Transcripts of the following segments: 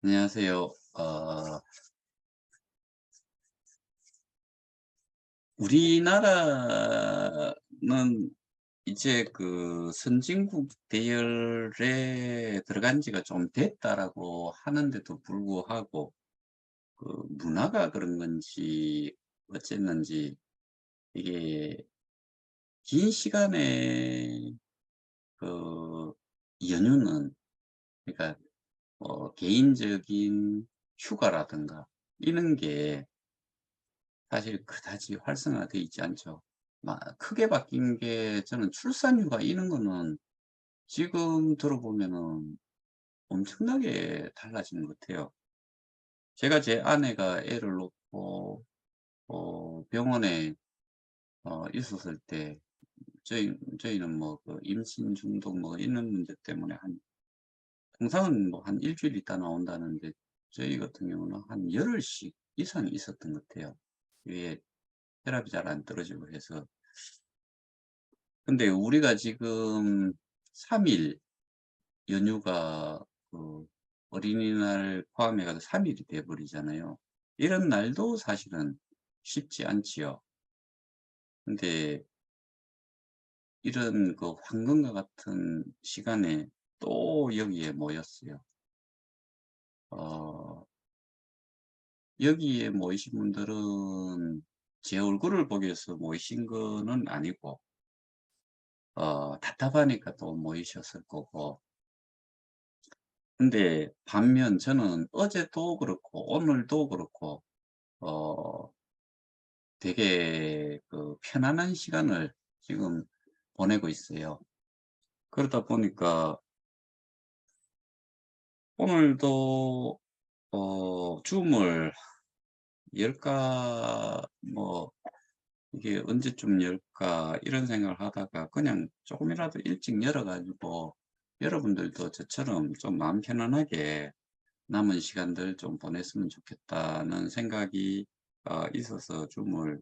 안녕하세요. 우리나라는 이제 그 선진국 대열에 들어간 지가 좀 됐다라고 하는데도 불구하고 그 문화가 그런 건지 어쨌는지 이게 긴 시간의 그 연휴는, 그러니까 개인적인 휴가라든가 이런 게 사실 그다지 활성화되어 있지 않죠. 크게 바뀐 게, 저는 출산휴가 이런 거는 지금 들어보면은 엄청나게 달라진 것 같아요. 제가 제 아내가 애를 놓고 병원에 있었을 때, 저희는 뭐 그 임신 중독 뭐 이런 문제 때문에 통상은 뭐 한 일 주일 있다 나온다는데, 저희 같은 경우는 한 열흘씩 이상 있었던 것 같아요. 이게 혈압이 잘 안 떨어지고 해서. 근데 우리가 지금 3일 연휴가 그 어린이날 포함해 가지고 3 일이 돼 버리잖아요. 이런 날도 사실은 쉽지 않지요. 근데 이런 그 황금과 같은 시간에 또 여기에 모였어요. 어 여기에 모이신 분들은 제 얼굴을 보기 위해서 모이신 거는 아니고 답답하니까 또 모이셨을 거고. 근데 반면 저는 어제도 그렇고 오늘도 그렇고 어 되게 그 편안한 시간을 지금 보내고 있어요. 그러다 보니까 오늘도 줌을 열까, 뭐 이게 '언제쯤 열까.' 이런 생각을 하다가 그냥 조금이라도 일찍 열어 가지고 여러분들도 저처럼 좀 마음 편안하게 남은 시간들 좀 보냈으면 좋겠다는 생각이 있어서 줌을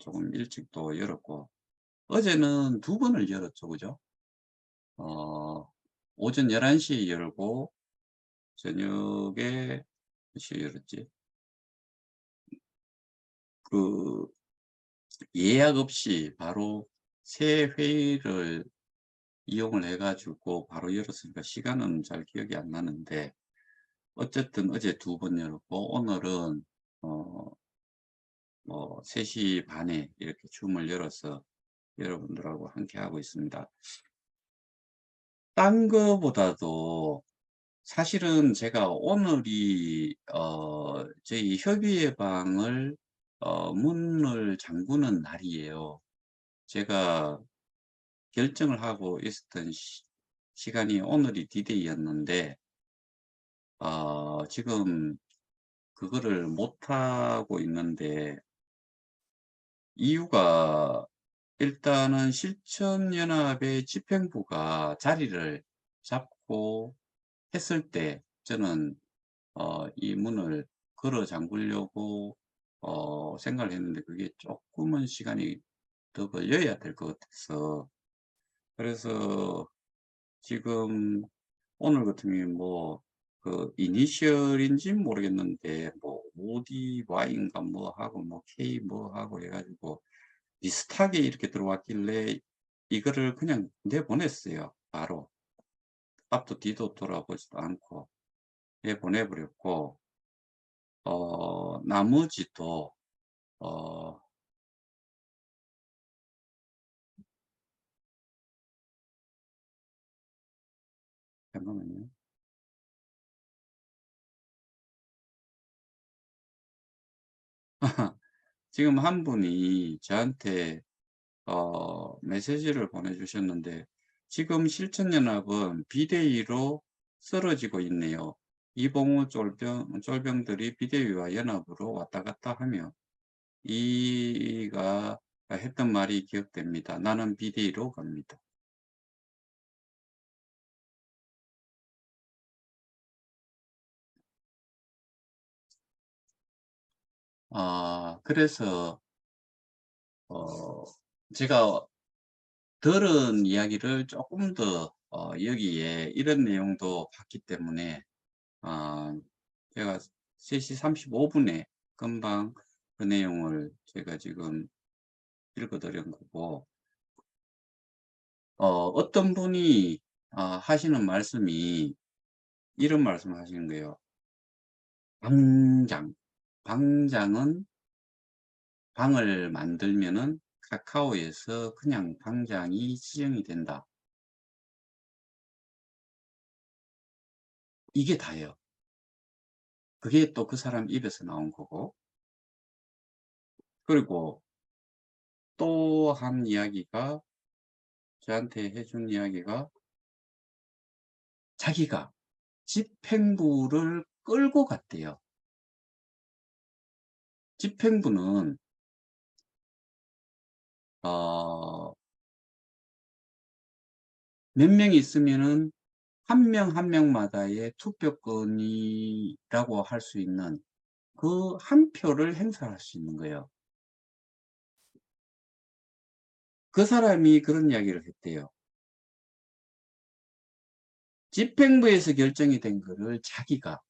조금 일찍 또 열었고, 어제는 두 번을 열었죠. 그죠? 어 오전 11 시에 열고 저녁에 몇 시에 열었지? 그 예약 없이 바로 새 회의를 이용을 해 가지고 바로 열었으니까 시간은 잘 기억이 안 나는데, 어쨌든 어제 두 번 열었고 오늘은 어 뭐 3시 반에 이렇게 줌을 열어서 여러분들하고 함께 하고 있습니다. 딴 거보다도 사실은 제가 오늘이 저희 협의회 방을 문을 잠그는 날이에요. 제가 결정을 하고 있었던 시간이 오늘이 D-Day였는데 지금 그거를 못 하고 있는데, 이유가 일단은 실천연합의 집행부가 자리를 잡고 했을 때 저는 이 문을 걸어 잠그려고 생각을 했는데, 그게 조금은 시간이 더 걸려야 될 것 같아서. 그래서 지금 오늘 같은 경우에 뭐 그 이니셜인지는 모르겠는데 뭐 ODY인가 뭐 하고 뭐 K 뭐 하고 해 가지고 비슷하게 이렇게 들어왔길래 이거를 그냥 내보냈어요 바로. 앞도 뒤도 돌아보지도 않고 내보내 버렸고, 나머지도 어 잠깐만요. 지금 한 분이 저한테 메시지를 보내주셨는데, "지금 실천연합은 비대위로 쓰러지고 있네요. 이봉우 쫄병들이 비대위와 연합으로 왔다 갔다 하며 이가 했던 말이 기억됩니다. 나는 비대위로 갑니다." 그래서 어 제가 들은 이야기를 조금 더 여기에 이런 내용도 봤기 때문에 제가 3시 35분에 금방 그 내용을 제가 지금 읽어 드린 거고, 어떤 분이 하시는 말씀이 이런 말씀을 하시는 거예요. 방장. 방장은 방을 만들면은 카카오에서 그냥 방장이 지정이 된다. 이게 다예요. 그게 또 그 사람 입에서 나온 거고. 그리고 또 한 이야기가, 저한테 해준 이야기가, 자기가 집행부를 끌고 갔대요. 집행부는 어 몇 명이 있으면은 한 명 한 명마다의 투표권이라고 할 수 있는 그 한 표를 행사할 수 있는 거예요. 그 사람이 그런 이야기를 했대요. 집행부에서 결정이 된 거를 자기가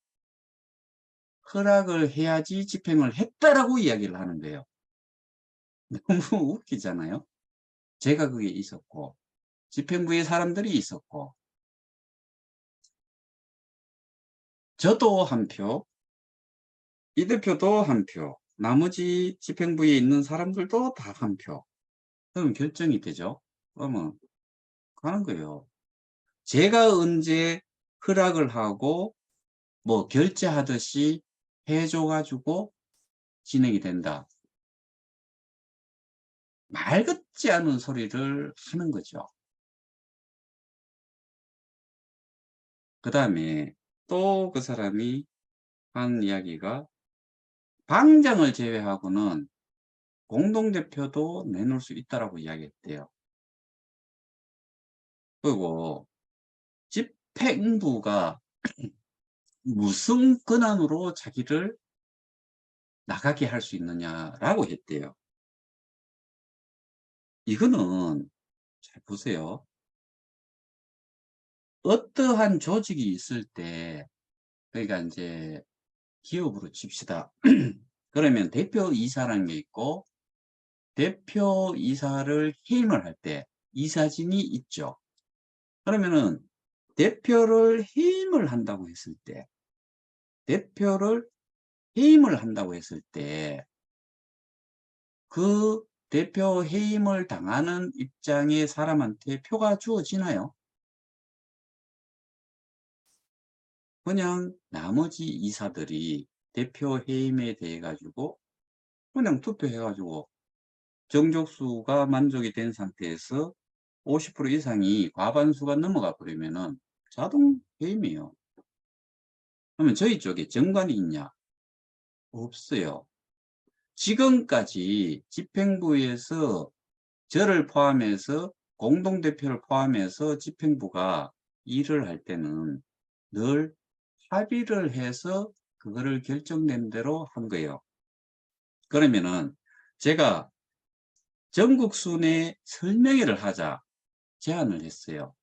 허락을 해야지 집행을 했다라고 이야기를 하는 거예요. 너무 웃기잖아요. 제가 그게 있었고, 집행부의 사람들이 있었고, 저도 한 표, 이 대표도 한 표, 나머지 집행부에 있는 사람들도 다 한 표. 그러면 결정이 되죠. 그러면 가는 거예요. 제가 언제 허락을 하고 뭐 결제하듯이 해줘 가지고 진행이 된다. 말 같지 않은 소리를 하는 거죠. 그다음에 또 그 사람이 한 이야기가, 방장을 제외하고는 공동대표도 내놓을 수 있다라고 이야기했대요. 그리고 집행부가 무슨 권한으로 자기를 나가게 할 수 있느냐라고 했대요. 이거는 잘 보세요. 어떠한 조직이 있을 때, 그러니까 인제 기업으로 칩시다. 그러면 대표이사라는 게 있고, 대표이사를 해임을 할 때 이사진이 있죠. 그러면은 대표를 해임을 한다고 했을 때, 대표를 해임을 한다고 했을 때 그 대표 해임을 당하는 입장의 사람한테 표가 주어지나요? 그냥 나머지 이사들이 대표 해임에 대해 가지고 그냥 투표해 가지고 정족수가 만족이 된 상태에서 50% 이상이 과반수가 넘어가 버리면은 자동 해임이에요. 그러면 저희 쪽에 정관이 있냐? 없어요. 지금까지 집행부에서 저를 포함해서 공동대표를 포함해서 집행부가 일을 할 때는 늘 합의를 해서 그거를 결정된 대로 한 거예요. 그러면은 제가 전국 순회 설명회를 하자 제안을 했어요.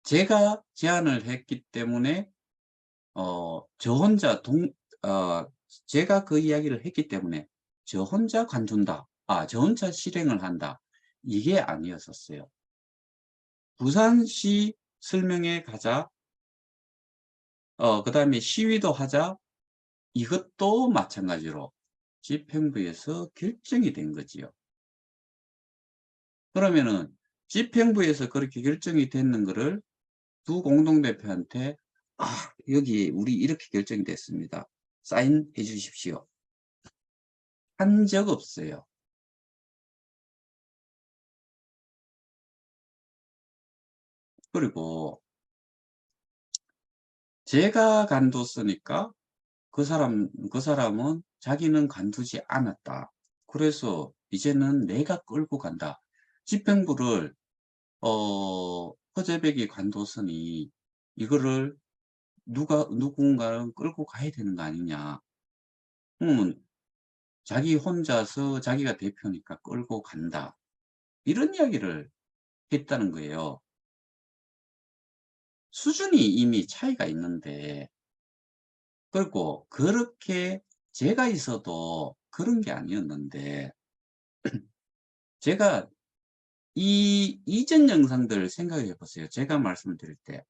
제가 제안을 했기 때문에 저 혼자 제가 그 이야기를 했기 때문에 '저 혼자 관둔다. 저 혼자 실행을 한다.' 이게 아니었었어요. 부산시 설명회 가자, 그다음에 시위도 하자, 이것도 마찬가지로 집행부에서 결정이 된 거지요. 그러면은 집행부에서 그렇게 결정이 됐는 거를 두 공동대표한테 여기 우리 이렇게 결정이 됐습니다. 사인해 주십시오." 한 적 없어요. 그리고 제가 간뒀으니까 그 사람은 자기는 간두지 않았다. 그래서 이제는 내가 끌고 간다. 집행부를 허재백이 관뒀으니 이거를 누군가는 끌고 가야 되는 거 아니냐. 그러면 자기 혼자서 자기가 대표니까 끌고 간다. 이런 이야기를 했다는 거예요. 수준이 이미 차이가 있는데 그리고 그렇게 제가 있어도 그런 게 아니었는데 제가 이 이전 영상들 생각해 보세요. 제가 말씀을 드릴 때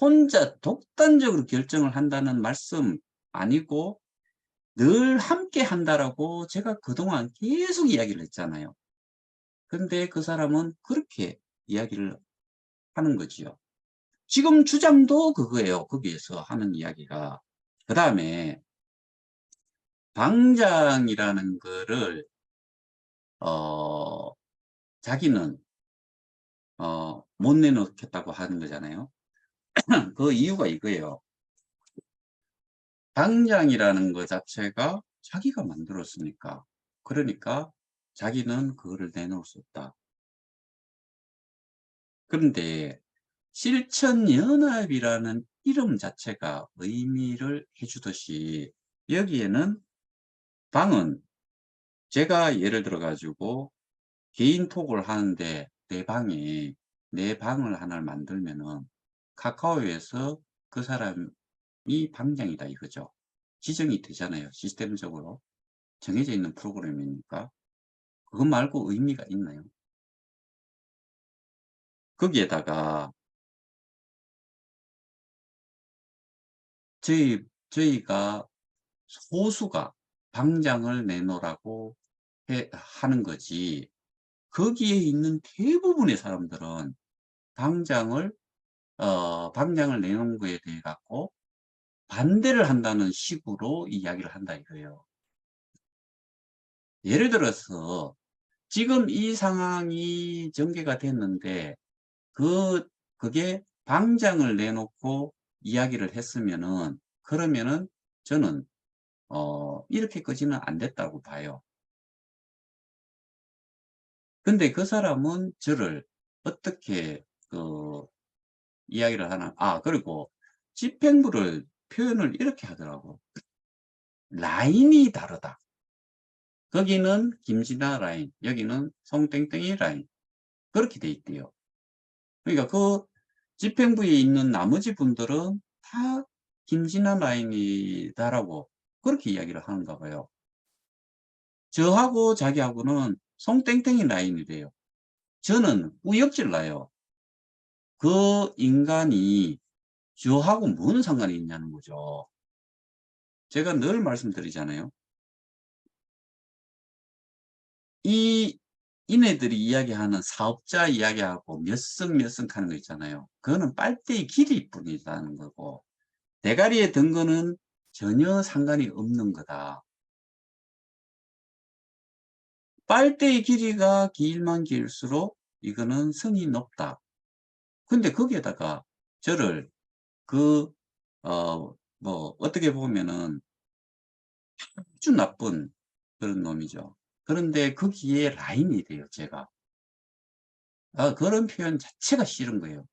혼자 독단적으로 결정을 한다는 말씀 아니고 늘 함께 한다라고 제가 그동안 계속 이야기를 했잖아요. 근데 그 사람은 그렇게 이야기를 하는 거지요. 지금 주장도 그거예요. 거기에서 하는 이야기가. 그다음에 방장이라는 거를 어 자기는 못 내놓겠다고 하는 거잖아요. 그 이유가 이거예요. 당장이라는 거 자체가 자기가 만들었으니까. 그러니까 자기는 그거를 내놓을 수 없다. 그런데 실천연합이라는 이름 자체가 의미를 해 주듯이 여기에는 방은 제가 예를 들어 가지고 개인 톡을 하는데 내 방을 하나를 만들면은 카카오에서 그 사람이 방장이다 이거죠. 지정이 되잖아요. 시스템적으로 정해져 있는 프로그램이니까. 그것 말고 의미가 있나요? 거기에다가 저희가 소수가 방장을 내놓으라고 하는 거지 거기에 있는 대부분의 사람들은 방장을 방장을 내놓은 거에 대해 갖고 반대를 한다는 식으로 이야기를 한다 이거예요. 예를 들어서 지금 이 상황이 전개가 됐는데 그 그게 방장을 내놓고 이야기를 했으면은 그러면은 저는 이렇게까지는 안 됐다고 봐요. 근데 그 사람은 저를 어떻게 이야기를 하나 그리고 집행부를 표현을 이렇게 하더라고. 라인이 다르다. 거기는 김진아 라인, 여기는 송땡땡이 라인. 그렇게 돼 있대요. 그러니까 그 집행부에 있는 나머지 분들은 다 김진아 라인이다라고 그렇게 이야기를 하는가 봐요. 저하고 자기하고는 송땡땡이 라인이래요. 저는 우역질 나요. 그 인간이 저하고 무슨 상관이 있냐는 거죠. 제가 늘 말씀드리잖아요. 이 이네들이 이야기하는 사업자 이야기하고 몇 성 몇 성 하는 거 있잖아요. 그거는 빨대의 길이뿐이라는 거고 대가리에 든 거는 전혀 상관이 없는 거다. 빨대의 길이가 길면 길수록 이거는 성이 높다. 근데 거기에다가 저를 그 어떻게 보면은 아주 나쁜 그런 놈이죠. 그런데 거기에 라인이 돼요, 제가. 그런 표현 자체가 싫은 거예요.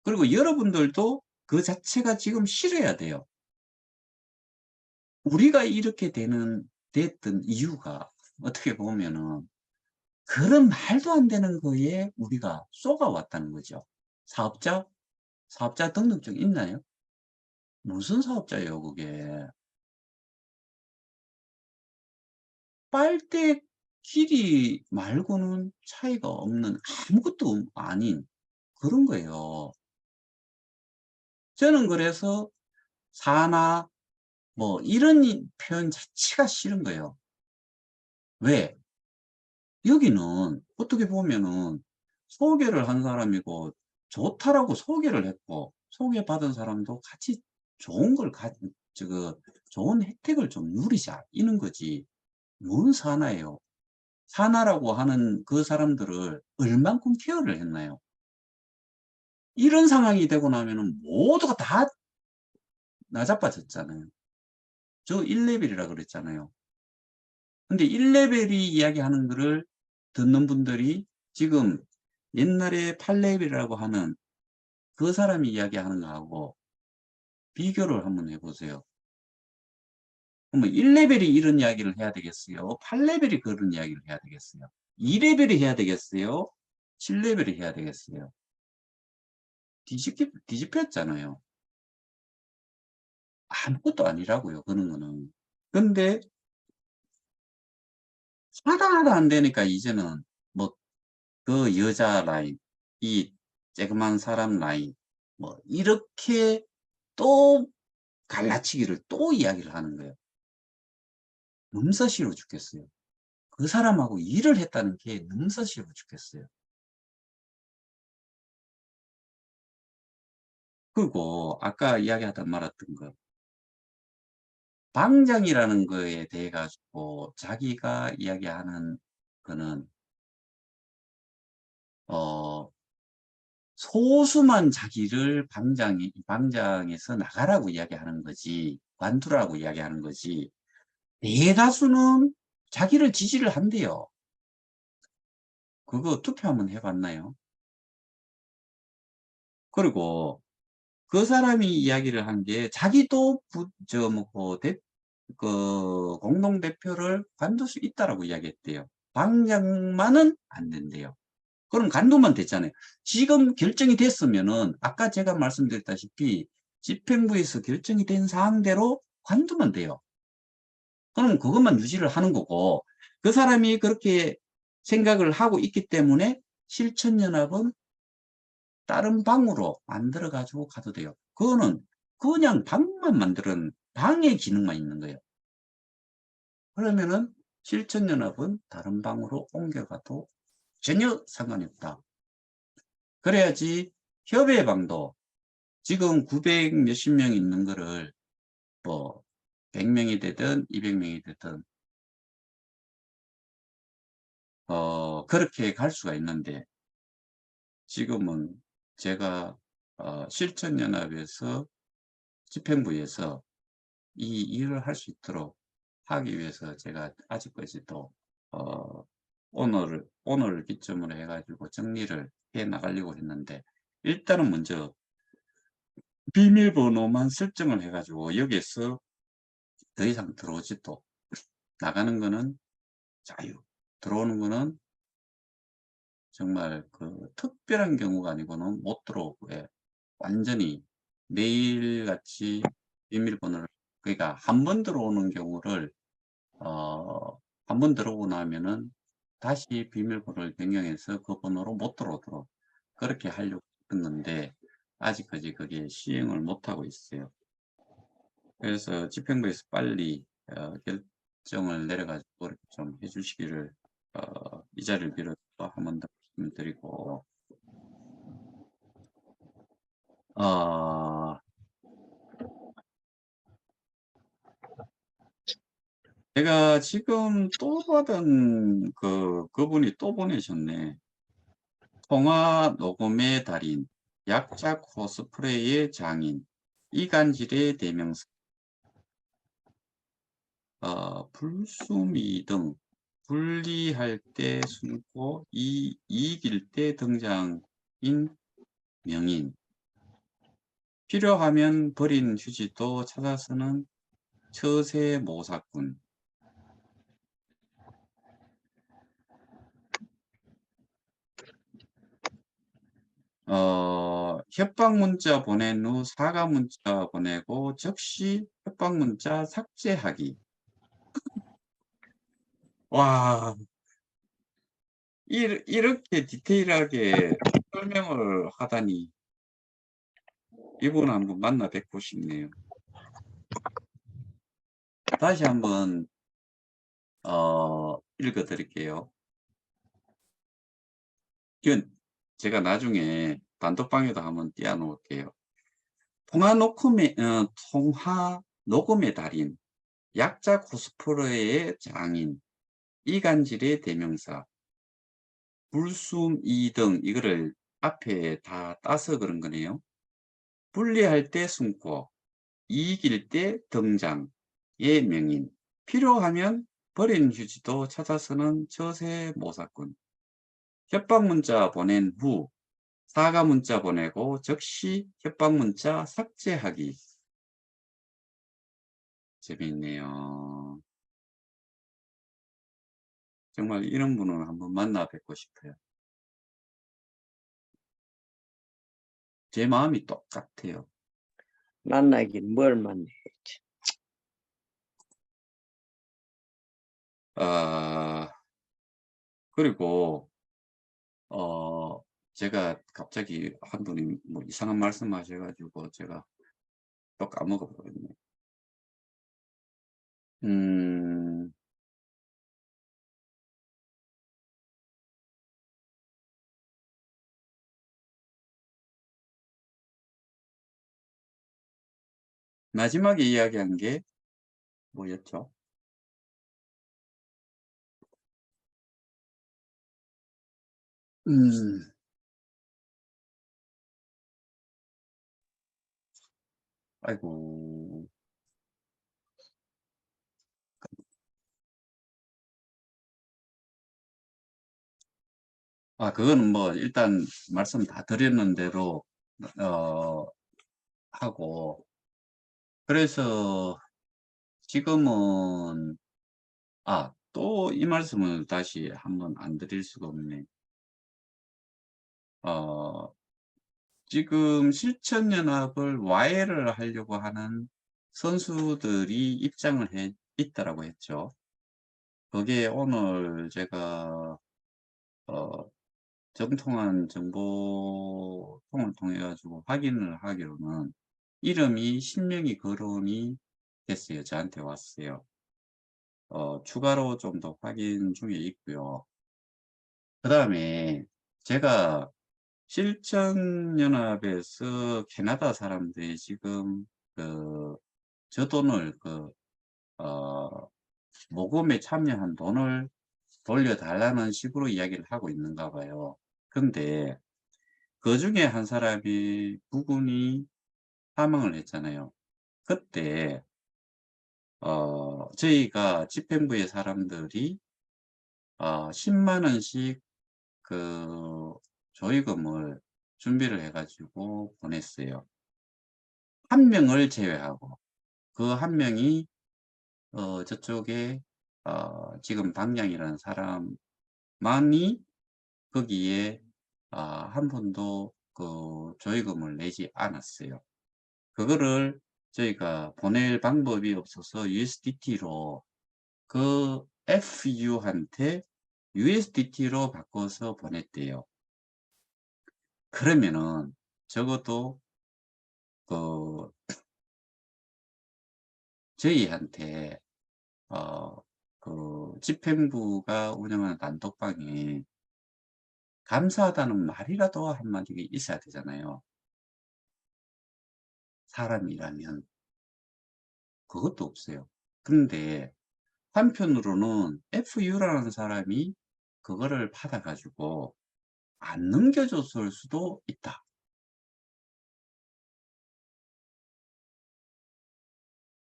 그리고 여러분들도 그 자체가 지금 싫어야 돼요. 우리가 이렇게 됐던 이유가 어떻게 보면은 그런 말도 안 되는 거에 우리가 쏘가왔다는 거죠. 사업자? 사업자 등록증 있나요? 무슨 사업자예요, 그게? 빨대 길이 말고는 차이가 없는 아무것도 아닌 그런 거예요. 저는 그래서 사나 뭐 이런 표현 자체가 싫은 거예요. 왜? 여기는 어떻게 보면은 소개를 한 사람이고 좋다라고 소개를 했고 소개받은 사람도 같이 좋은 걸 좋은 혜택을 좀 누리자 이런 거지. 뭔 사나예요. 사나라고 하는 그 사람들을 얼만큼 케어를 했나요? 이런 상황이 되고 나면은 모두가 다 나자빠졌잖아요. 저 1레벨이라 그랬잖아요. 근데 1레벨이 이야기하는 거를 듣는 분들이 지금 옛날에 8레벨이라고 하는 그 사람이 이야기하는 거하고 비교를 한번 해 보세요. 그러면 1레벨이 이런 이야기를 해야 되겠어요? 8레벨이 그런 이야기를 해야 되겠어요? 2레벨이 해야 되겠어요? 7레벨이 해야 되겠어요? 뒤집혔잖아요. 아무것도 아니라고요, 그런 거는. 근데 하다하다 안 되니까 이제는 뭐 그 여자 라인, 이 쬐그만 사람 라인 뭐 이렇게 또 갈라치기를 또 이야기를 하는 거예요. 넘사 싫어 죽겠어요. 그 사람하고 일을 했다는 게 넘사 싫어 죽겠어요. 그리고 아까 이야기하다 말았던 거 방장이라는 거에 대해 가지고 자기가 이야기하는 거는 어 소수만 자기를 방장에서 나가라고 이야기하는 거지 관두라고 이야기하는 거지 대다수는 자기를 지지를 한대요. 그거 투표 한번 해 봤나요? 그리고 그 사람이 이야기를 한 게 자기도 저 뭐 공동대표를 관둘 수 있다라고 이야기했대요. 방장만은 안 된대요. 그럼 관두면 됐잖아요. 지금 결정이 됐으면은 아까 제가 말씀드렸다시피 집행부에서 결정이 된 사항대로 관두면 돼요. 그럼 그것만 유지를 하는 거고 그 사람이 그렇게 생각을 하고 있기 때문에 실천연합은 다른 방으로 만들어 가지고 가도 돼요. 그거는 그냥 방만 만드는 방의 기능만 있는 거예요. 그러면은 실천연합은 다른 방으로 옮겨가도 전혀 상관이 없다. 그래야지 협의회방도 지금 900 몇십 명 있는 거를 뭐 100 명이 되든 200 명이 되든 그렇게 갈 수가 있는데 지금은 제가 실천연합에서 집행부에서 이 일을 할 수 있도록 하기 위해서 제가 아직까지도 어 오늘을 기점으로 해 가지고 정리를 해 나가려고 했는데 일단은 먼저 비밀번호만 설정을 해 가지고 여기에서 더 이상 들어오지도 나가는 거는 자유, 들어오는 거는 정말 그 특별한 경우가 아니고는 못 들어오고 예. 완전히 매일같이 비밀번호를 그러니까 한 번 들어오는 경우를 어 한 번 들어오고 나면은 다시 비밀번호를 변경해서 그 번호로 못 들어오도록 그렇게 하려고 했는데 아직까지 그게 시행을 못 하고 있어요. 그래서 집행부에서 빨리 결정을 내려 가지고 이렇게 좀 해 주시기를 이 자리를 빌어서 한 번 더 말씀드리고 어 제가 지금 또 받은 그분이 또 보내셨네. 통화 녹음의 달인, 약자 코스프레의 장인, 이간질의 대명사, 불수미 등 분리할 때 숨고 이길 때 등장인 명인, 필요하면 버린 휴지도 찾아서는 처세모사꾼, 협박 문자 보낸 후 사과 문자 보내고 즉시 협박 문자 삭제하기. 와, 이렇게 디테일하게 설명을 하다니 이분 한번 만나 뵙고 싶네요. 다시 한번 읽어 드릴게요. 이건 제가 나중에 단톡방에도 한번 띄워 놓을게요. 통화 녹음의 달인, 약자 코스프레의 장인, 이간질의 대명사, 불순 이등 이거를 앞에 다 따서 그런 거네요. 분리할 때 숨고 이길 때 등장의 명인, 필요하면 버린 휴지도 찾아서는 처세모사꾼, 협박 문자 보낸 후 사과 문자 보내고 즉시 협박 문자 삭제하기. 재미있네요. 정말 이런 분을 한번 만나 뵙고 싶어요. 제 마음이 똑같아요. 만나긴 뭘 만나야지. 아 그리고 어 제가 갑자기 한 분이 뭐 이상한 말씀하셔 가지고 제가 또 까먹어 버렸네. 음. 마지막에 이야기한 게 뭐였죠? 음. 아이고. 그거는 뭐 일단 말씀 다 드렸는 대로 어 하고, 그래서 지금은 또 이 말씀을 다시 한번 안 드릴 수가 없네. 어 지금 실천연합을 와해를 하려고 하는 선수들이 입장을 해 있다라고 했죠. 그게 오늘 제가 어 정통한 정보통을 통해 가지고 확인을 하기로는 이름이 10 명이 거론이 됐어요. 저한테 왔어요. 추가로 좀 더 확인 중에 있고요. 그다음에 제가 실천연합에서 캐나다 사람들이 지금 그 저 돈을 어 모금에 참여한 돈을 돌려달라는 식으로 이야기를 하고 있는가 봐요. 근데 그중에 한 사람이 부군이 사망을 했잖아요. 그때 저희가 집행부의 사람들이 1 0 원씩 조의금을 준비를 해 가지고 보냈어요. 한 명을 제외하고. 그 한 명이 저쪽에 지금 당량이라는 사람만이 거기에 한 푼도 조의금을 내지 않았어요. 그거를 저희가 보낼 방법이 없어서 USDT로 FU한테 USDT로 바꿔서 보냈대요. 그러면은 적어도 그 저희한테 집행부가 운영하는 단톡방에 감사하다는 말이라도 한마디가 있어야 되잖아요, 사람이라면. 그것도 없어요. 근데 한편으로는 FU라는 사람이 그거를 받아 가지고 안 넘겨줬을 수도 있다.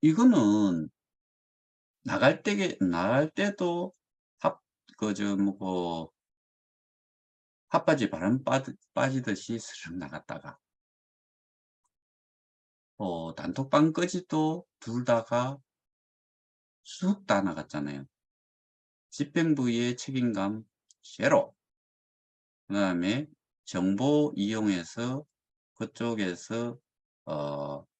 이거는 나갈 때도 핫 그 저 뭐고 핫바지 바람 빠지듯이 스르륵 나갔다가 단톡방 끄지도 둘 다가 쑥 다 나갔잖아요. 집행부의 책임감 제로. 그다음에 정보 이용해서 그쪽에서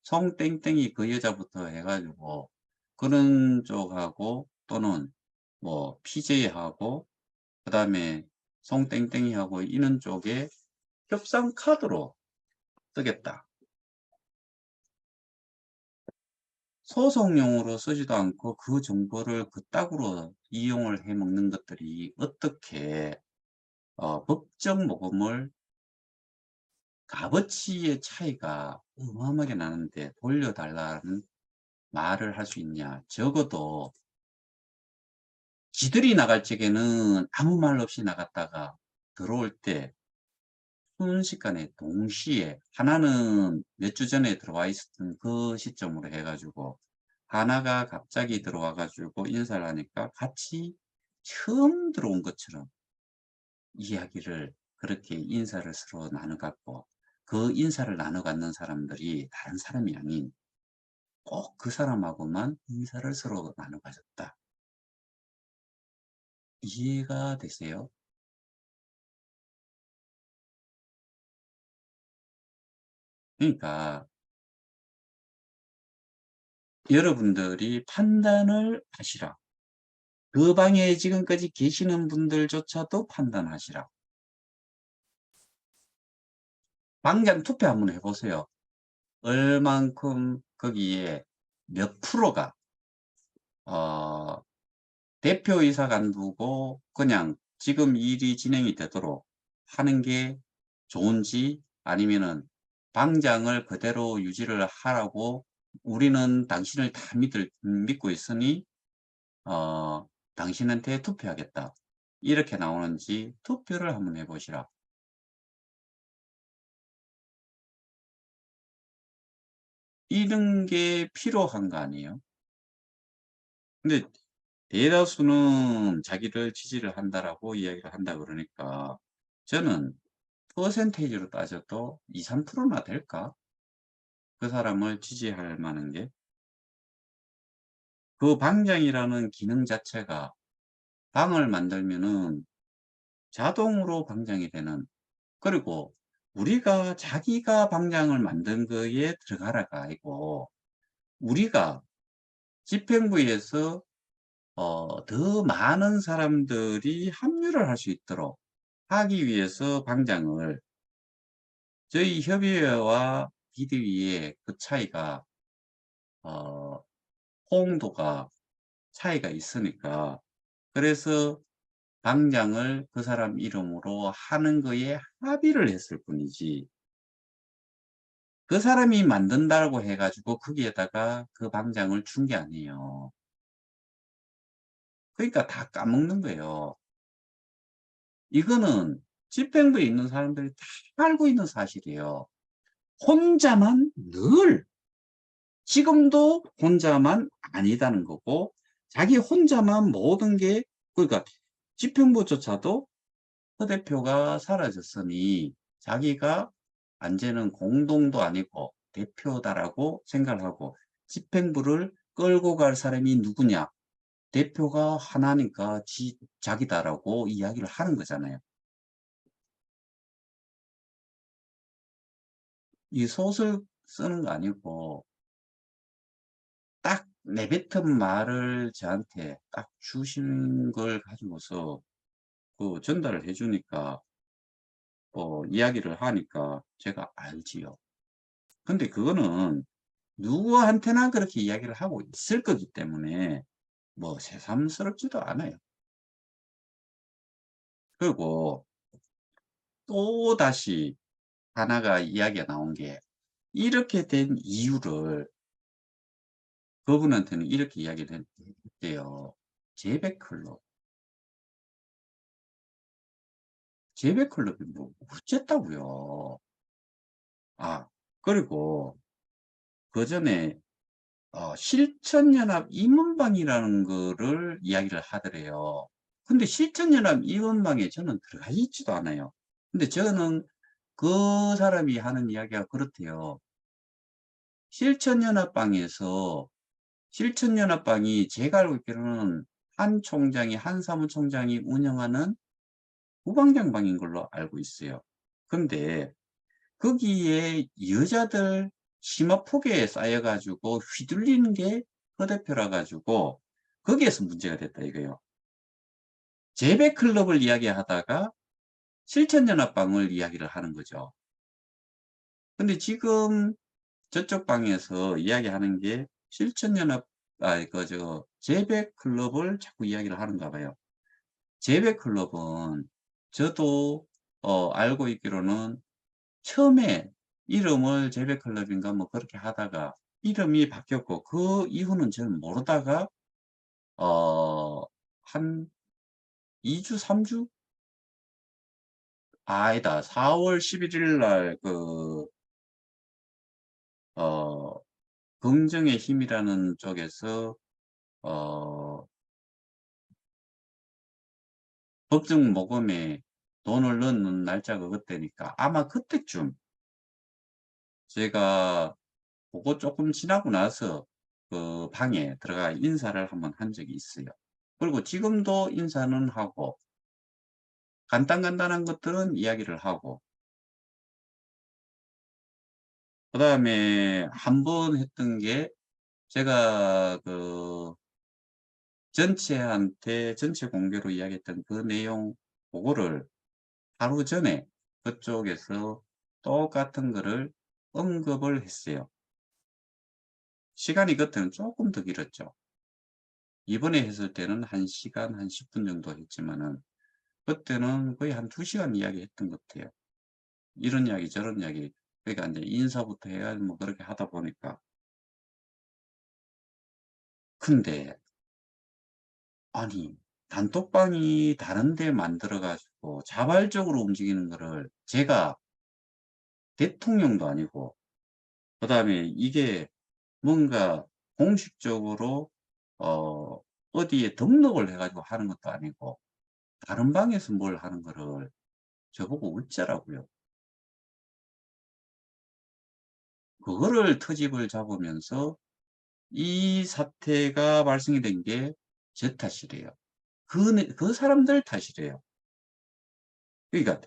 송땡땡이 그 여자부터 해 가지고 그런 쪽하고 또는 뭐 PJ하고 그다음에 송땡땡이하고 이런 쪽에 협상 카드로 쓰겠다. 소송용으로 쓰지도 않고 그 정보를 그따구로 이용을 해 먹는 것들이 어떻게 법정 모금을 값어치의 차이가 어마어마하게 나는데 돌려달라는 말을 할 수 있냐. 적어도 지들이 나갈 적에는 아무 말 없이 나갔다가 들어올 때 순식간에 동시에 하나는 몇 주 전에 들어와 있었던 그 시점으로 해 가지고 하나가 갑자기 들어와 가지고 인사를 하니까 같이 처음 들어온 것처럼 이야기를 그렇게 인사를 서로 나눠 갖고 그 인사를 나눠 갖는 사람들이 다른 사람이 아닌 꼭 그 사람하고만 인사를 서로 나눠 가졌다. 이해가 되세요? 그러니까 여러분들이 판단을 하시라. 그 방에 지금까지 계시는 분들조차도 판단하시라. 방장 투표 한번 해 보세요. 얼만큼 거기에 몇 프로가 어 대표이사 간두고 그냥 지금 일이 진행이 되도록 하는 게 좋은지, 아니면은 방장을 그대로 유지를 하라고 "우리는 당신을 다 믿고 있으니 당신한테 투표하겠다." 이렇게 나오는지 투표를 한번 해 보시라. 이런 게 필요한 거 아니에요? 근데 대다수는 자기를 지지를 한다라고 이야기를 한다 그러니까, 저는 퍼센테이지로 따져도 2-3%나 될까? 그 사람을 지지할 만한 게. 그 방장이라는 기능 자체가 방을 만들면은 자동으로 방장이 되는, 그리고 우리가 자기가 방장을 만든 거에 들어가라가 아니고, 우리가 집행부에서 더 많은 사람들이 합류를 할 수 있도록 하기 위해서 방장을, 저희 협의회와 비대위의 그 차이가 어 호응도가 차이가 있으니까, 그래서 방장을 그 사람 이름으로 하는 거에 합의를 했을 뿐이지, 그 사람이 만든다고 해 가지고 거기에다가 그 방장을 준 게 아니에요. 그러니까 다 까먹는 거예요. 이거는 집행부에 있는 사람들이 다 알고 있는 사실이에요. 혼자만 늘, 지금도 혼자만 아니다는 거고, 자기 혼자만 모든 게, 그러니까 집행부조차도 허 대표가 사라졌으니 자기가 안제는 공동도 아니고 대표다라고 생각을 하고, 집행부를 끌고 갈 사람이 누구냐? 대표가 하나니까 자기다라고 이야기를 하는 거잖아요. 이 소설 쓰는 거 아니고 딱 내뱉은 말을 저한테 딱 주신 걸 가지고서 그 전달을 해 주니까, 이야기를 하니까 제가 알지요. 근데 그거는 누구한테나 그렇게 이야기를 하고 있을 거기 때문에 뭐 새삼스럽지도 않아요. 그리고 또다시 하나가 이야기가 나온 게, 이렇게 된 이유를 그분한테는 이렇게 이야기를 했대요. 재배클럽. 재배클럽이 뭐 어쨌다고요. 아, 그리고 그전에 실천연합 임원방이라는 거를 이야기를 하더래요. 근데 실천연합 임원방에 저는 들어가 있지도 않아요. 근데 저는 그 사람이 하는 이야기가 그렇대요. 실천연합방에서, 실천연합방이 제가 알고 있기로는 한 총장이, 한 사무총장이 운영하는 부방장방인 걸로 알고 있어요. 근데 거기에 여자들 치마폭에 쌓여 가지고 휘둘리는 게 허 대표라 가지고 거기에서 문제가 됐다 이거예요. 재배 클럽을 이야기하다가 실천연합방을 이야기를 하는 거죠. 근데 지금 저쪽 방에서 이야기하는 게 실천연합, 재배 클럽을 자꾸 이야기를 하는가 봐요. 재배 클럽은 저도 알고 있기로는 처음에 이름을 재배클럽인가 뭐 그렇게 하다가 이름이 바뀌었고, 그 이후는 저는 모르다가 한 2 주, 3 주? 아니다. 4월 11일 날 어 긍정의 힘이라는 쪽에서 어 법정 모금에 돈을 넣는 날짜가 그때니까 아마 그때쯤 제가 고거 쪼끔 지나고 나서 그 방에 들어가 인사를 한번 한 적이 있어요. 그리고 지금도 인사는 하고 간단간단한 것들은 이야기를 하고, 그다음에 한 번 했던 게, 제가 전체한테 전체 공개로 이야기했던 그 내용 그거를 하루 전에 그쪽에서 똑같은 거를 언급을 했어요. 시간이 그때는 조금 더 길었죠. 이번에 했을 때는 1 시간 한 10분 정도 했지만은 그때는 거의 한 2 시간 이야기했던 것 같아요. 이런 이야기 저런 이야기. 그러니까 인제 인사부터 해 가지고 뭐 그렇게 하다 보니까. 근데 아니 단톡방이 다른 데 만들어 가지고 자발적으로 움직이는 거를 제가 대통령도 아니고 그다음에 이게 뭔가 공식적으로 어 어디에 등록을 해 가지고 하는 것도 아니고 다른 방에서 뭘 하는 거를 저보고 어쩌라고요. 그거를 터집을 잡으면서 이 사태가 발생이 된 게 제 탓이래요. 그 사람들 탓이래요. 그러니까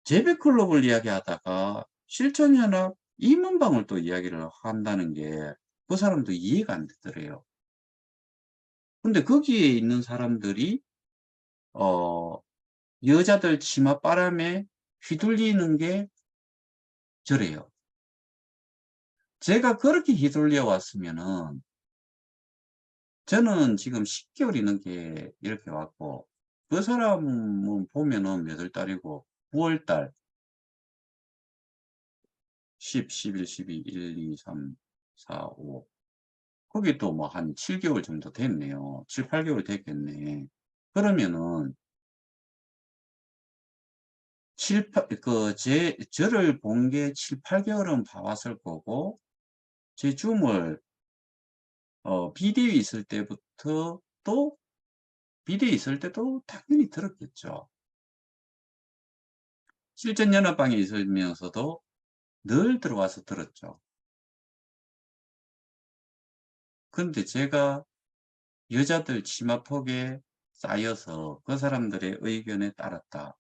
재배클럽을 이야기하다가 실천연합 임원방을 또 이야기를 한다는 게 그 사람도 이해가 안 되더래요. 근데 거기에 있는 사람들이 어 여자들 치맛바람에 휘둘리는 게 저래요. 제가 그렇게 휘둘려 왔으면은 저는 지금 10 개월이 넘게 이렇게 왔고 그 사람은 보면은 몇 월 달이고 9월 달 10, 11, 12, 1, 2, 3, 4, 5 거기 또 뭐 한 7 개월 정도 됐네요. 7-8 개월 됐겠네. 그러면은 7-8 저를 본 게 7-8 개월은 봐 왔을 거고 제 줌을 비대위 있을 때부터 또 비대위 있을 때도 당연히 들었겠죠. 실전연합방에 있으면서도 늘 들어와서 들었죠. 근데 제가 여자들 치마폭에 쌓여서 그 사람들의 의견에 따랐다.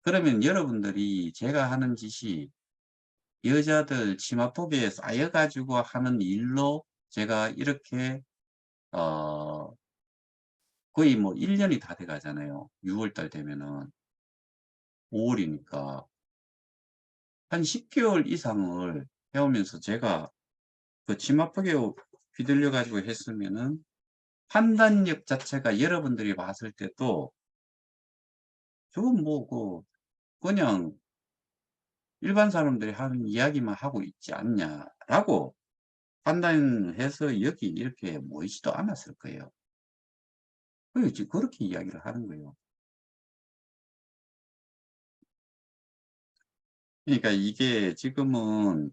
그러면 여러분들이 제가 하는 짓이 여자들 치마폭에 쌓여 가지고 하는 일로 제가 이렇게 어 거의 뭐 1 년이 다 돼 가잖아요. 6월 달 되면은 5 월이니까. 한 10 개월 이상을 해 오면서 제가 그 치마폭에 휘둘려 가지고 했으면은 판단력 자체가 여러분들이 봤을 때도 '저건 뭐 그냥 일반 사람들이 하는 이야기만 하고 있지 않냐.'라고 판단해서 여기 이렇게 모이지도 않았을 거예요. 지금 그렇게 이야기를 하는 거예요. 그러니까 이게 지금은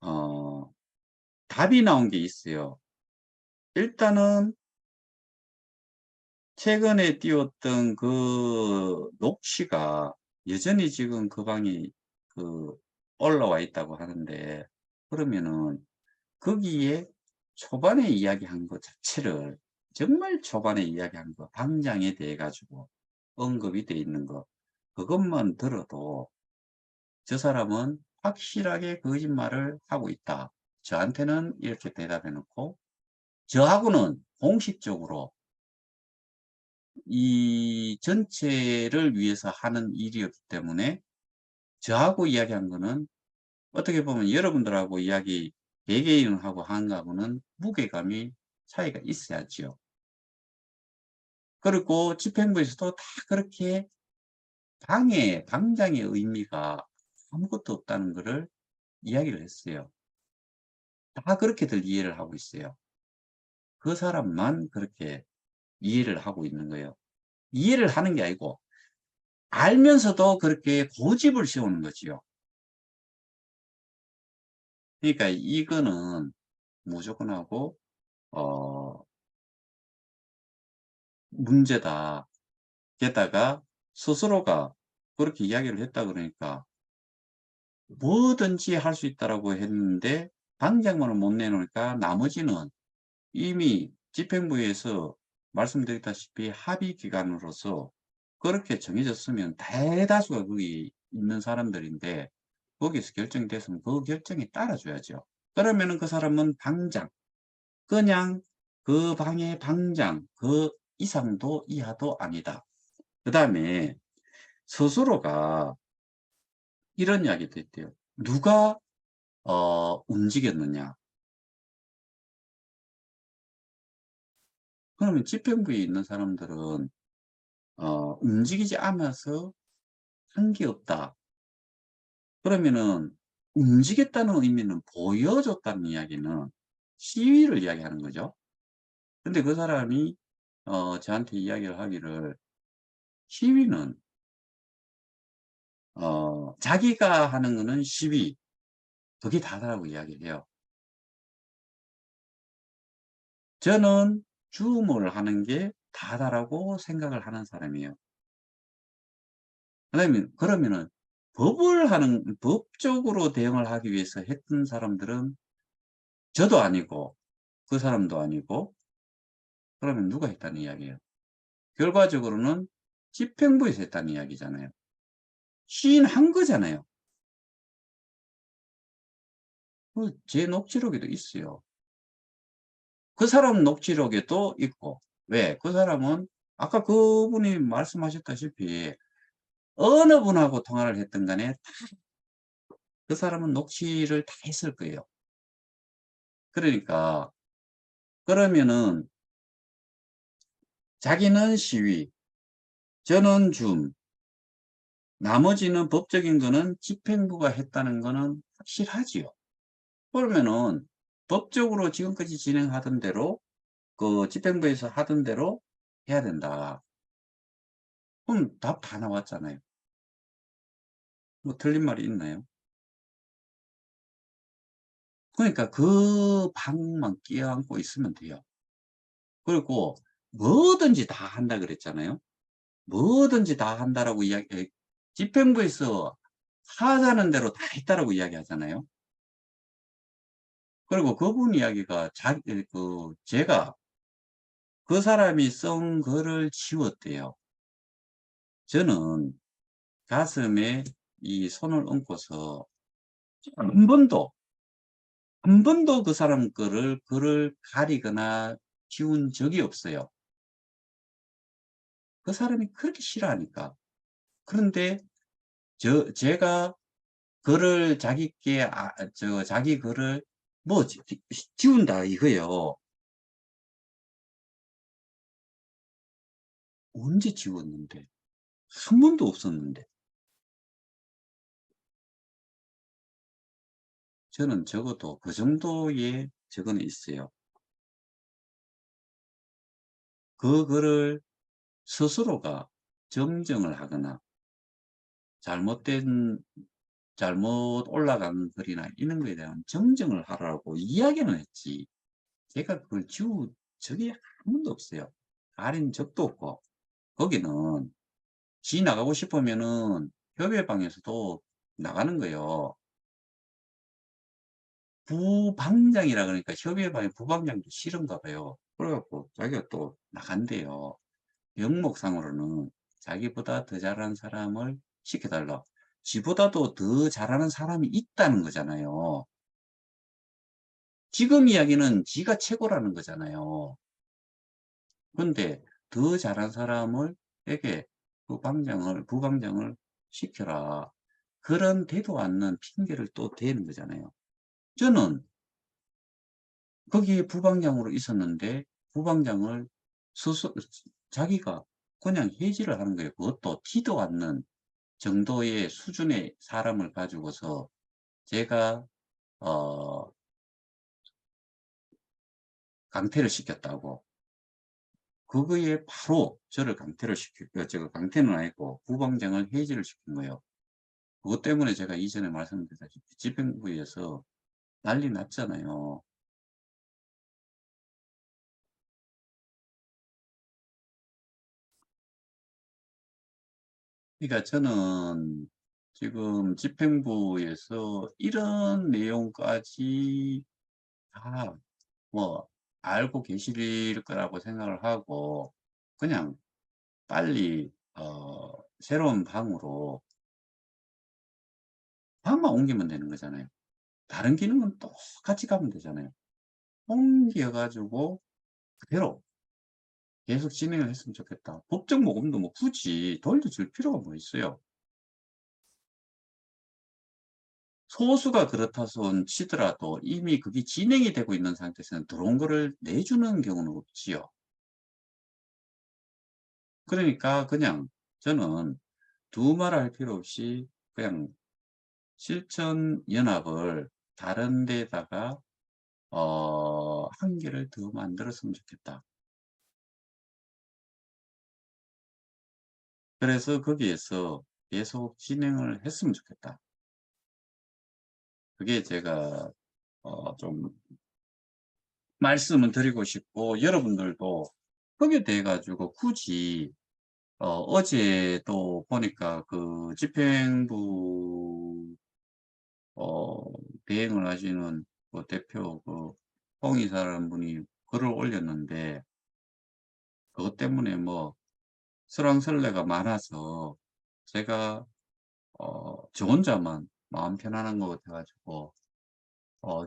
어 답이 나온 게 있어요. 일단은 최근에 띄웠던 그 녹취가 여전히 지금 그 방에 그 올라와 있다고 하는데 그러면은 거기에 초반에 이야기한 것 자체를 정말 초반에 이야기한 거 당장에 대해 가지고 언급이 돼 있는 거 그것만 들어도 '저 사람은 확실하게 거짓말을 하고 있다.' 저한테는 이렇게 대답해 놓고 저하고는 공식적으로 이 전체를 위해서 하는 일이었기 때문에 저하고 이야기한 거는 어떻게 보면 여러분들하고 이야기 개개인하고 한 거하고는 무게감이 차이가 있어야지요. 그리고 집행부에서도 다 그렇게 방장의 의미가 아무것도 없다는 거를 이야기를 했어요. 다 그렇게들 이해를 하고 있어요. 그 사람만 그렇게 이해를 하고 있는 거예요. 이해를 하는 게 아니고 알면서도 그렇게 고집을 세우는 거지요. 그러니까 이거는 무조건하고 어 '문제다.' 게다가 스스로가 그렇게 이야기를 했다 그러니까 "뭐든지 할 수 있다."라고 했는데 당장만을 못 내놓으니까 나머지는 이미 집행부에서 말씀드렸다시피 합의 기관으로서 그렇게 정해졌으면 대다수가 거기 있는 사람들인데 거기서 결정이 됐으면 그 결정에 따라 줘야죠. 그러면은 그 사람은 당장 그냥 그 방의 방장 그 이상도 이하도 아니다. 그다음에 스스로가 이런 이야기도 했대요. "누가 움직였느냐." 그러면 집행부에 있는 사람들은 움직이지 않아서 한 게 없다. 그러면은 움직였다는 의미는 보여줬다는 이야기는 시위를 이야기하는 거죠. 근데 그 사람이 저한테 이야기를 하기를 시위는 자기가 하는 거는 시위 그게 다라고 이야기를 해요. 저는 줌을 하는 게 다다라고 생각을 하는 사람이에요. 그러면은 법적으로 대응을 하기 위해서 했던 사람들은 저도 아니고 그 사람도 아니고 그러면 누가 했다는 이야기예요. 결과적으로는 집행부에서 했다는 이야기잖아요. 시인한 거잖아요. 제 녹취록에도 있어요. 그 사람 녹취록에도 있고. 왜? 그 사람은 아까 그분이 말씀하셨다시피 어느 분하고 통화를 했든 간에 그 사람은 녹취를 다 했을 거예요. 그러니까 그러면은 자기는 시위, 저는 줌, 나머지는 법적인 거는 집행부가 했다는 거는 확실하지요. 그러면은 법적으로 지금까지 진행하던 대로 그 집행부에서 하던 대로 해야 된다. 그럼 답 다 나왔잖아요. 뭐 틀린 말이 있나요? 그러니까 그 방만 끼어안고 있으면 돼요. 그리고 뭐든지 다 한다 그랬잖아요. 뭐든지 다 한다라고 집행부에서 하자는 대로 다 했다라고 이야기하잖아요. 그리고 그분 이야기가 제가 그 사람이 쓴 글을 지웠대요. 저는 가슴에 이 손을 얹고서 한 번도, 한 번도 그 사람 글을 가리거나 지운 적이 없어요. 그 사람이 그렇게 싫어하니까. 그런데 제가 글을 자기께 자기 글을 뭐 지운다 이거예요. 언제 지웠는데? 한 번도 없었는데. 저는 적어도 그 정도의 적은 있어요. 그 글을 스스로가 정정을 하거나 잘못된 잘못 올라간 글이나 이런 거에 대한 정정을 하라고 이야기는 했지 제가 그걸 지운 적이 한 번도 없어요. 가린 적도 없고 거기는 지 나가고 싶으면은 협의회방에서도 나가는 거예요. 부방장이라 그러니까 협의회방에 부방장도 싫은가 봐요. 그래 갖고 자기가 또 나간대요. 명목상으로는 자기보다 더 잘하는 사람을 시켜 달라. 지보다도 더 잘하는 사람이 있다는 거잖아요. 지금 이야기는 지가 최고라는 거잖아요. 그런데 더 잘한 사람을 에게 부방장을 시켜라. 그런 되도 않는 핑계를 또 대는 거잖아요. 저는 거기에 부방장으로 있었는데 부방장을 스스 자기가 그냥 해지를 하는 거예요. 그것도 티도 않는 정도의 수준의 사람을 가지고서 제가 어 강퇴를 시켰다고. 그거에 바로 저를 강퇴를 제가 강퇴는 아니고 부방장을 해지를 시킨 거예요. 그것 때문에 제가 이전에 말씀드렸다시피 집행부에서 난리 났잖아요. 그러니까 저는 지금 집행부에서 이런 내용까지 다 뭐 알고 계실 거라고 생각을 하고 그냥 빨리 새로운 방으로 방만 옮기면 되는 거잖아요. 다른 기능은 똑같이 가면 되잖아요. 옮겨 가지고 그대로 계속 진행을 했으면 좋겠다. 법적 모금도 뭐 굳이 돌려줄 필요가 뭐 있어요. 소수가 그렇다 손 치더라도 이미 그게 진행이 되고 있는 상태에서는 들어온 거를 내주는 경우는 없지요. 그러니까 그냥 저는 두말할 필요 없이 그냥 실천연합을 다른 데다가 한 개를 더 만들었으면 좋겠다. 그래서 거기에서 계속 진행을 했으면 좋겠다. 그게 제가 좀 말씀을 드리고 싶고, 여러분들도 거기에 대해 가지고 굳이 어제도 보니까 그 집행부 어 대행을 하시는 그 대표 홍이사라는 분이 글을 올렸는데, 그것 때문에 뭐 설왕설래가 많아서 제가 저 혼자만 마음 편안한 것 같아 가지고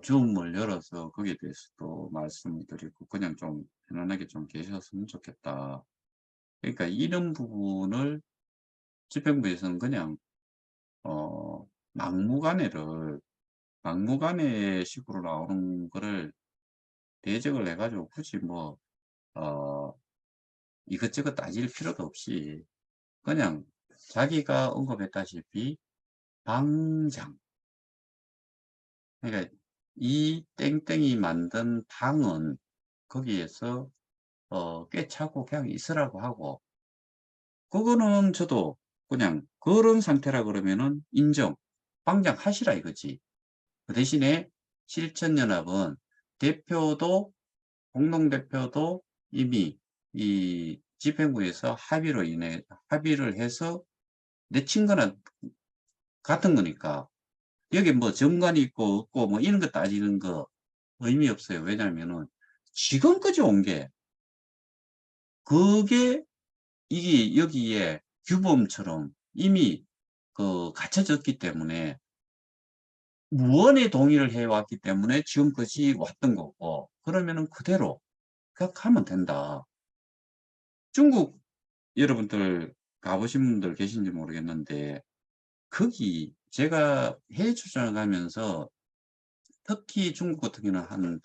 줌을 열어서 거기에 대해서도 말씀을 드리고, 그냥 좀 편안하게 좀 계셨으면 좋겠다. 그러니까 이런 부분을 집행부에서는 그냥 어 막무가내를 막무가내식으로 나오는 거를 대적을 해 가지고 굳이 뭐 어 이것저것 따질 필요도 없이 그냥 자기가 언급했다시피 당장, 그러니까 이 땡땡이 만든 당은 거기에서 꿰차고 그냥 있으라고 하고, 그거는 저도 그냥 그런 상태라 그러면은 인정, 방장하시라 이거지. 그 대신에 실천연합은 대표도 공동대표도 이미 이 집행부에서 합의를 해서 내친 거는 같은 거니까, 여기 뭐 정관이 있고 없고 뭐 이런 거 따지는 거 의미 없어요. 왜냐하면은 지금까지 온 게 그게 이게 여기에 규범처럼 이미 갖춰졌기 때문에, 무언의 동의를 해 왔기 때문에 지금까지 왔던 거고, 그러면은 그대로 그냥 가면 된다. 중국 여러분들 가 보신 분들 계신지 모르겠는데, 거기 제가 해외 출장을 가면서 특히 중국 같은 경우는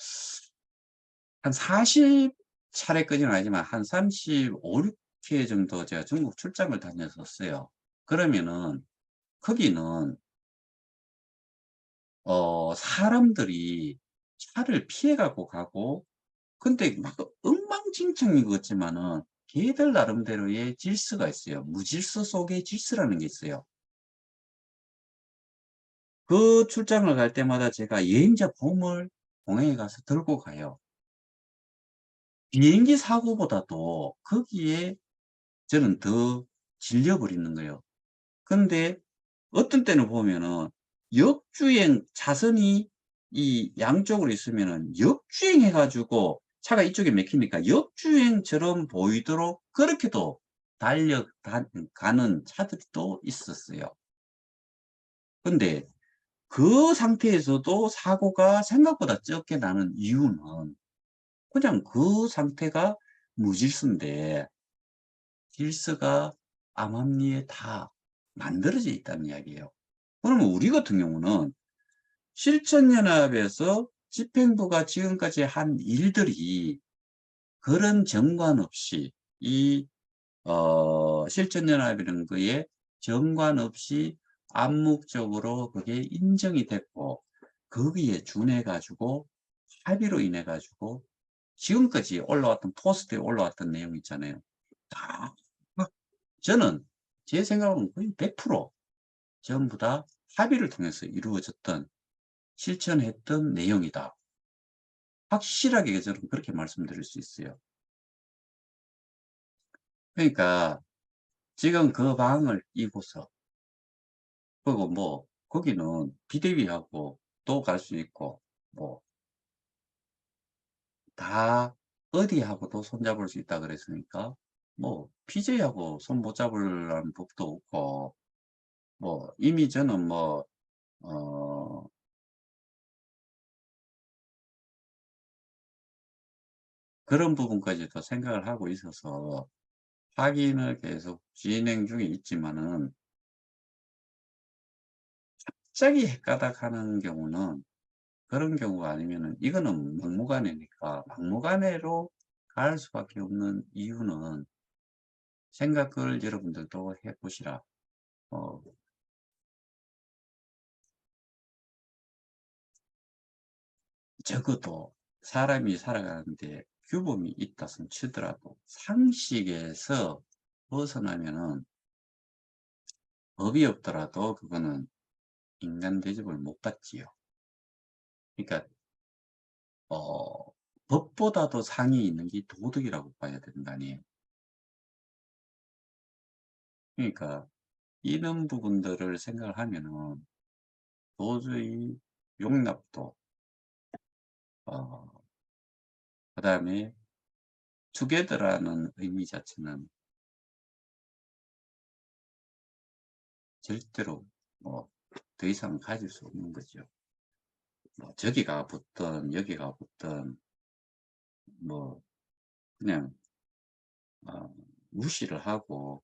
한 40 차례까지는 아니지만 한 35-6회 정도 제가 중국 출장을 다녔었어요. 그러면은 거기는 사람들이 차를 피해 갖고 가고, 근데 막 엉망진창인 것 같지만은 걔들 나름대로의 질서가 있어요. 무질서 속의 질서라는 게 있어요. 그 출장을 갈 때마다 제가 여행자 보험을 공항에 가서 들고 가요. 비행기 사고보다도 거기에 저는 더 질려 버리는 거예요. 근데 어떤 때는 보면은 역주행 차선이 이 양쪽으로 있으면은 역주행해 가지고 차가 이쪽에 막히니까 역주행처럼 보이도록 그렇게도 달려 가는 차들이 또 있었어요. 근데 그 상태에서도 사고가 생각보다 적게 나는 이유는 그냥 그 상태가 무질서인데 질서가 암암리에 다 만들어져 있다는 이야기예요. 그러면 우리 같은 경우는 실천연합에서 집행부가 지금까지 한 일들이 그런 정관 없이 이 실천연합이라는 거에 정관 없이 암묵적으로 그게 인정이 됐고, 거기에 준해 가지고 합의로 인해 가지고 지금까지 올라왔던 포스트에 올라왔던 내용 있잖아요. 다 저는 제 생각으로는 거의 100% 전부 다 합의를 통해서 이루어졌던 실천했던 내용이다. 확실하게 저는 그렇게 말씀드릴 수 있어요. 그러니까 지금 그 방을 이고서, 그리고 뭐 거기는 비대위하고 또 갈 수 있고 뭐 다 어디하고도 손잡을 수 있다 그랬으니까 뭐 PJ하고 손 못 잡으라는 법도 없고, 뭐 이미 저는 뭐 어 그런 부분까지도 생각을 하고 있어서 확인을 계속 진행 중에 있지만은 갑자기 헷가닥하는 경우는 그런 경우가 아니면은 이거는 막무가내니까 막무가내로 갈 수밖에 없는 이유는 생각을 여러분들도 해 보시라. 어 적어도 사람이 살아가는데 규범이 있다 손 치더라도 상식에서 벗어나면은 법이 없더라도 그거는 인간 대접을 못 받지요. 그러니까 법보다도 상이 있는 게 도덕이라고 봐야 되는 거 아니에요. 그러니까 이런 부분들을 생각을 하면은 도저히 용납도 어 그다음에 투게더라는 의미 자체는 절대로 뭐 더 이상 가질 수 없는 거죠. 뭐 저기가 붙든 여기가 붙든 뭐 그냥 무시를 하고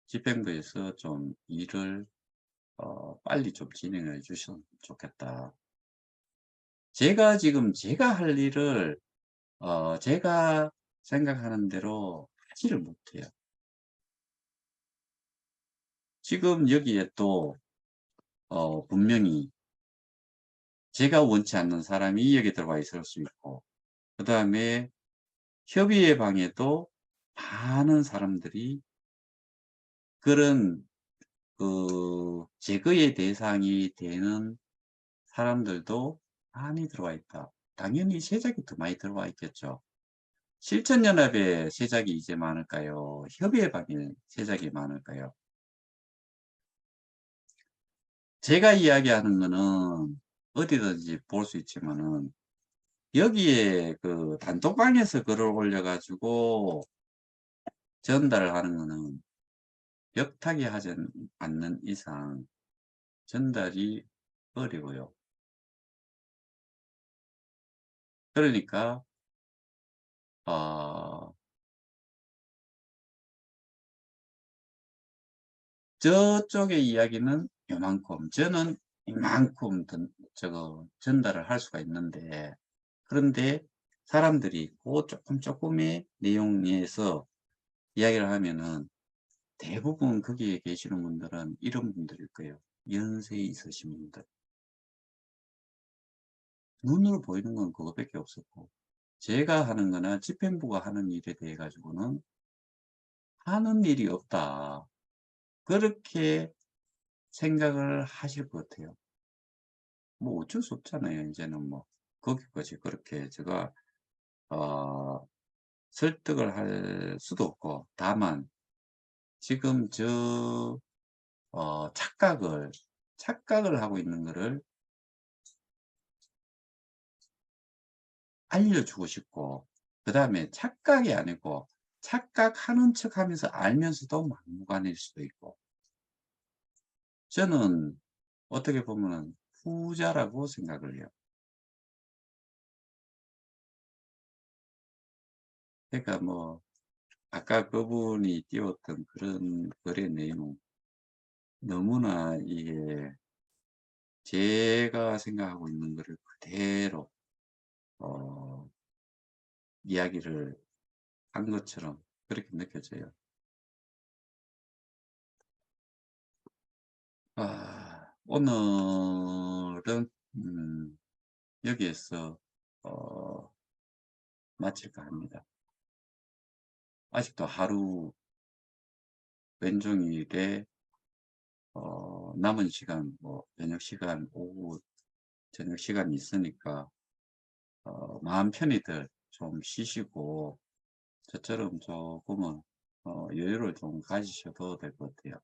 집행부에서 좀 일을 빨리 좀 진행해 주셨으면 좋겠다. 제가 지금 제가 할 일을 제가 생각하는 대로 하지를 못해요. 지금 여기에 또 분명히 제가 원치 않는 사람이 여기 들어와 있을 수 있고 그다음에 협의회 방에도 많은 사람들이 그런 제거의 대상이 되는 사람들도 많이 들어와 있다. 당연히 세작이 더 많이 들어와 있겠죠. 실천연합에 세작이 이제 많을까요? 협의회 방에 세작이 많을까요? 제가 이야기하는 거는 어디든지 볼 수 있지만은 여기에 그 단톡방에서 글을 올려 가지고 전달을 하는 거는 벽타기 하지 않는 이상 전달이 어려워요. 그러니까 어 저쪽의 이야기는 요만큼 저는 이만큼 전달을 할 수가 있는데 그런데 사람들이 고 쪼끔의 내용에서 이야기를 하면은 대부분 거기에 계시는 분들은 이런 분들일 거예요. 연세 있으신 분들. 눈으로 보이는 건 그거밖에 없었고 제가 하는 거나 집행부가 하는 일에 대해 가지고는 하는 일이 없다. 그렇게 생각을 하실 것 같아요. 뭐 어쩔 수 없잖아요. 인제는 뭐 거기까지 그렇게 제가 어 설득을 할 수도 없고 다만 지금 착각을 하고 있는 거를 알려주고 싶고 그다음에 착각이 아니고 착각하는 척하면서 알면서도 막무가내일 수도 있고 저는 어떻게 보면은 후자라고 생각을 해요. 그러니까 뭐 아까 그분이 띄웠던 그런 글의 내용 너무나 이게 제가 생각하고 있는 거를 그대로 어 이야기를 한 것처럼 그렇게 느껴져요. 오늘은 여기에서 어 마칠까 합니다. 아직도 하루 왼종일에 남은 시간 뭐 저녁 시간 오후 저녁 시간이 있으니까 마음 편히들 좀 쉬시고 저처럼 조금은 여유를 좀 가지셔도 될 것 같아요.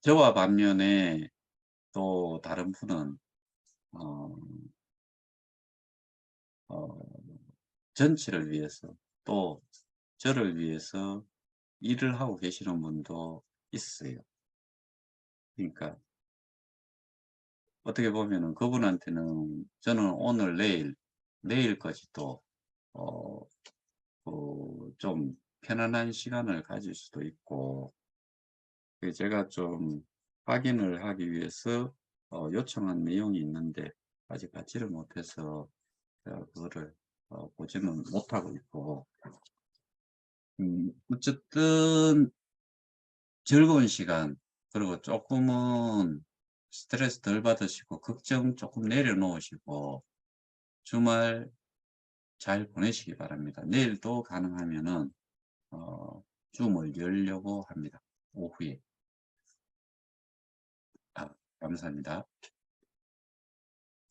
저와 반면에 또 다른 분은 어 어 전체를 위해서 또 저를 위해서 일을 하고 계시는 분도 있어요. 그러니까 어떻게 보면은 그분한테는 저는 오늘 내일 내일까지 또 좀 편안한 시간을 가질 수도 있고, 제가 좀 확인을 하기 위해서 요청한 내용이 있는데 아직 받지를 못해서 그거를 보지는 못하고 있고, 어쨌든 즐거운 시간, 그리고 조금은 스트레스 덜 받으시고 걱정 조금 내려놓으시고 주말 잘 보내시기 바랍니다. 내일도 가능하면은 줌을 열려고 합니다. 오후에. 감사합니다.